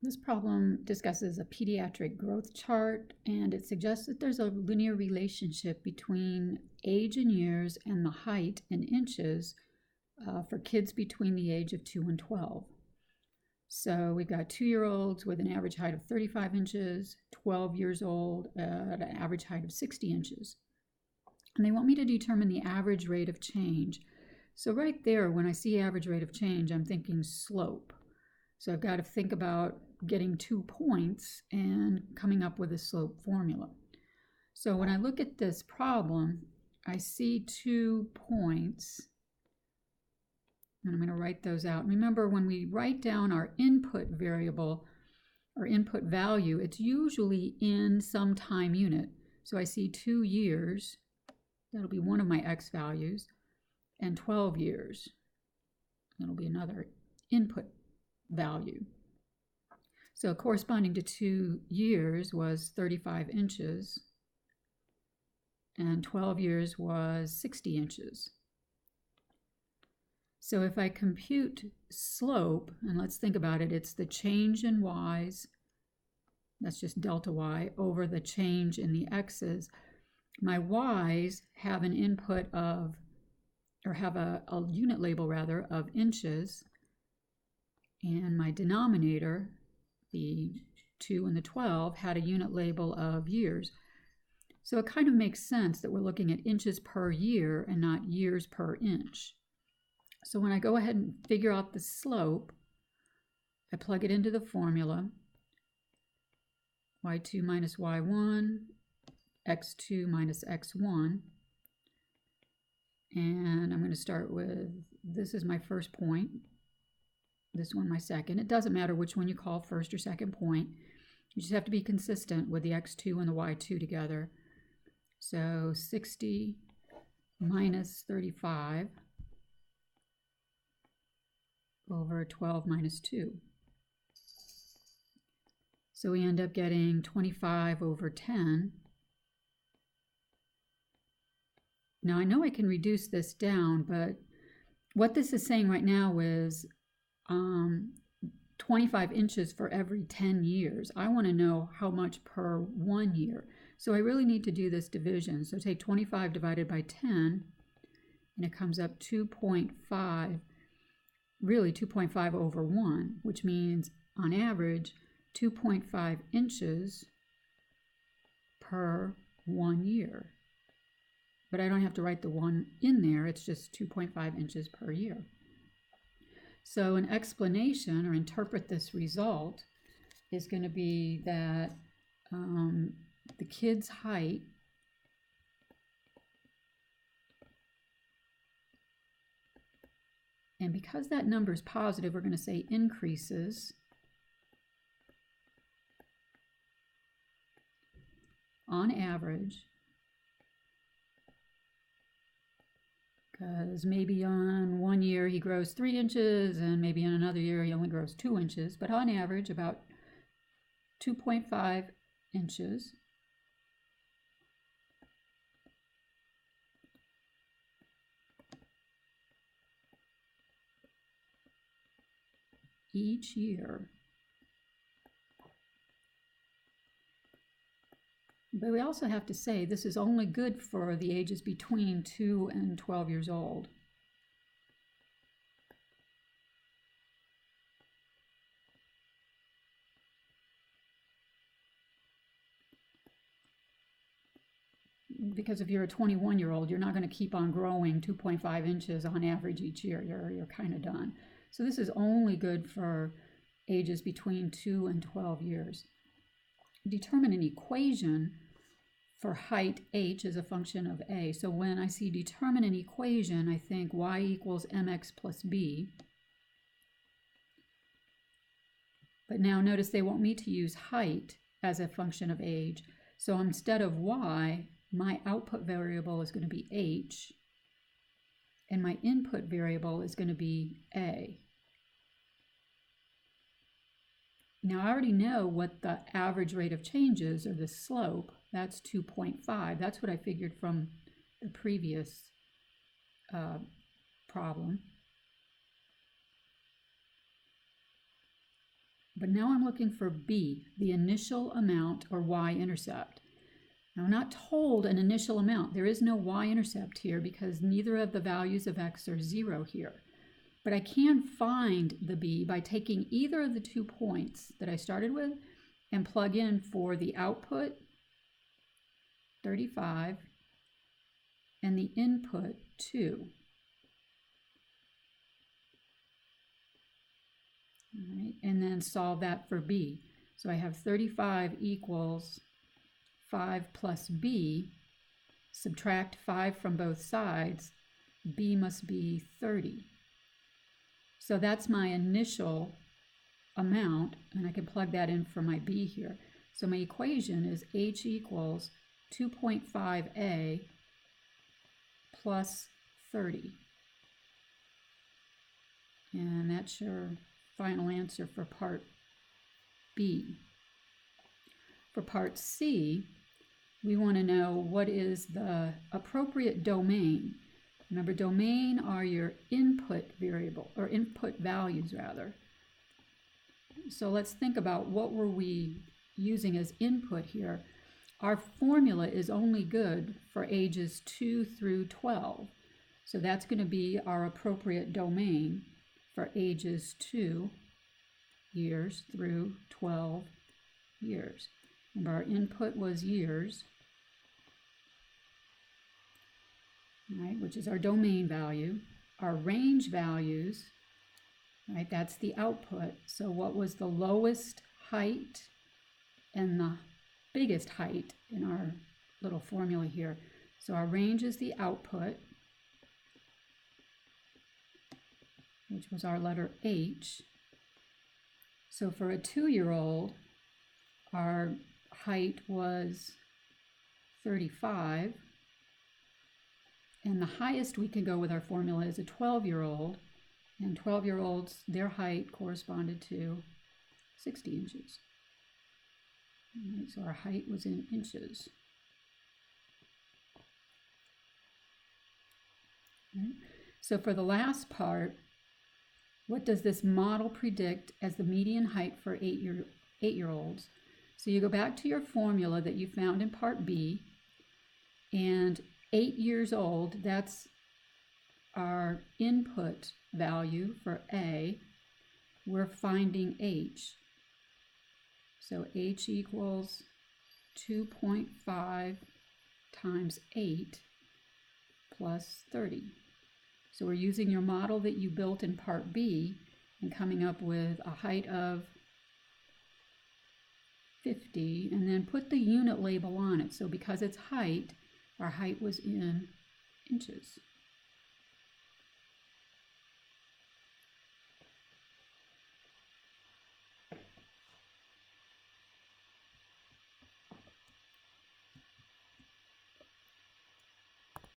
This problem discusses a pediatric growth chart, and it suggests that there's a linear relationship between age in years and the height in inches for kids between the age of 2 and 12. So we've got 2-year-olds with an average height of 35 inches, 12 years old at an average height of 60 inches. And they want me to determine the average rate of change. So right there, when I see average rate of change, I'm thinking slope. So I've got to think about getting 2 points and coming up with a slope formula. So when I look at this problem, I see 2 points, and I'm going to write those out. Remember, when we write down our input variable or input value, it's usually in some time unit. So I see 2 years, that'll be one of my x values, and 12 years, that'll be another input value. So corresponding to 2 years was 35 inches, and 12 years was 60 inches. So if I compute slope, and let's think about it, it's the change in y's, that's just delta y, over the change in the x's. My y's have an input of, or have a unit label rather, of inches, and my denominator, the 2 and the 12, had a unit label of years. So it kind of makes sense that we're looking at inches per year and not years per inch. So when I go ahead and figure out the slope, I plug it into the formula, y2 minus y1, x2 minus x1, and I'm going to start with, this is my first point, this one my second. It doesn't matter which one you call first or second point. You just have to be consistent with the x2 and the y2 together. So 60 minus 35 over 12 minus 2. So we end up getting 25 over 10. Now I know I can reduce this down, but what this is saying right now is 25 inches for every 10 years. I want to know how much per 1 year. So I really need to do this division. So take 25 divided by 10, and it comes up 2.5, really 2.5 over 1, which means on average 2.5 inches per 1 year. But I don't have to write the 1 in there, it's just 2.5 inches per year. So an explanation or interpret this result is going to be that the kid's height and because that number is positive, we're going to say increases on average, because maybe on 1 year he grows 3 inches and maybe in another year he only grows 2 inches, but on average about 2.5 inches each year. But we also have to say this is only good for the ages between 2 and 12 years old. Because if you're a 21-year-old, you're not going to keep on growing 2.5 inches on average each year. You're kind of done. So this is only good for ages between 2 and 12 years. Determine an equation for height h as a function of a. So when I see determine an equation, I think y equals mx plus b. But now notice they want me to use height as a function of age. So instead of y, my output variable is going to be h, and my input variable is going to be a. Now I already know what the average rate of change is, or the slope. That's 2.5. That's what I figured from the previous problem. But now I'm looking for B, the initial amount or y-intercept. Now I'm not told an initial amount. There is no y-intercept here because neither of the values of x are 0 here. But I can find the B by taking either of the 2 points that I started with and plug in for the output, 35, and the input, 2. All right, and then solve that for B. So I have 35 equals 5 plus B, subtract 5 from both sides, B must be 30. So that's my initial amount, and I can plug that in for my B here. So my equation is H equals 2.5A plus 30. And that's your final answer for part B. For part C, we want to know what is the appropriate domain. Remember, domain are your input variable, or input values rather. So let's think about what were we using as input here. Our formula is only good for ages 2 through 12. So that's going to be our appropriate domain for ages 2 years through 12 years. Remember, our input was years, right, which is our domain value. Our range values, right, that's the output. So what was the lowest height and the biggest height in our little formula here? So our range is the output, which was our letter H. So for a 2-year-old, our height was 35, and the highest we can go with our formula is a 12-year-old, and 12-year-olds, their height corresponded to 60 inches. Right, so our height was in inches. Right. So for the last part, what does this model predict as the median height for 8-year-olds? So you go back to your formula that you found in part B, and 8 years old, that's our input value for A. We're finding H. So H equals 2.5 times 8 plus 30. So we're using your model that you built in part B and coming up with a height of 50, and then put the unit label on it. So because it's height, our height was in inches.